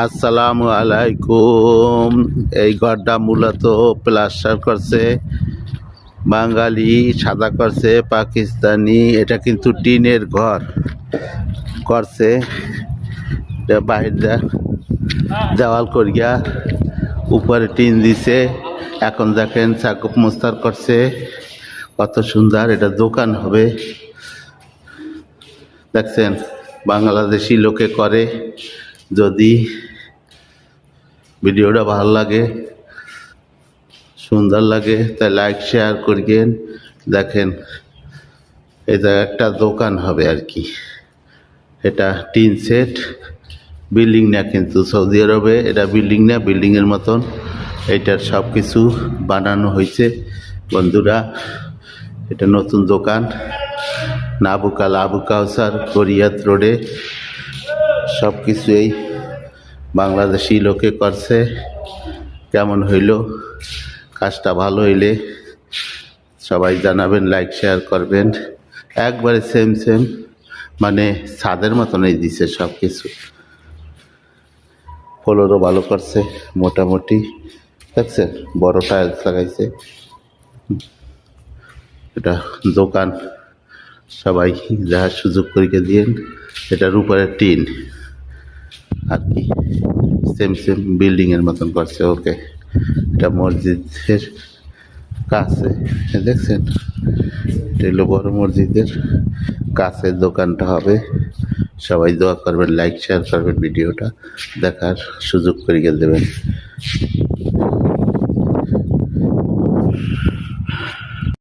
আসসালামু আলাইকুম। এই ঘরটা মূলত প্লাস্টার করছে বাঙালি, সাদা করছে পাকিস্তানি। এটা কিন্তু টিনের ঘর করছে, বাহির দেওয়াল করিয়া উপরে টিন দিছে। এখন দেখেন চাকুপ মোস্তার করছে, কত সুন্দর। এটা দোকান হবে, দেখছেন বাংলাদেশি লোকে করে। যদি ভিডিওটা ভালো লাগে, সুন্দর লাগে, তাই লাইক শেয়ার করিয়েন। দেখেন এটা একটা দোকান হবে আর কি। এটা টিন সেট, বিল্ডিং না, কিন্তু সৌদি আরবে এটা বিল্ডিং না, বিল্ডিংয়ের মতন এটার সব কিছু বানানো হয়েছে বন্ধুরা। এটা নতুন দোকান, নাবুকাল আবু কাউসার গড়িয়াত রোডে। সব কিছু এই বাংলাদেশি লোকে করছে। কেমন হইল? কাজটা ভালো হইলে সবাই জানাবেন, লাইক শেয়ার করবেন। একবারে সেম সেম, মানে ছাদের মতনই দিছে সব কিছু। ফ্লোরও ভালো করছে মোটামুটি, দেখছেন বড় টাইলস লাগাইছে। এটা দোকান, সবাই যাওয়ার সুযোগ করে দিয়েন। এটার উপরে টিন আর কি, সেম সেম বিল্ডিংয়ের মতন করছে। ওকে, এটা মসজিদের কাছে, দেখছেন এটা হলো বড় মসজিদের কাছে দোকানটা হবে। সবাই দোয়া করবেন, লাইক শেয়ার করবেন, ভিডিওটা দেখার সুযোগ করে দেবেন।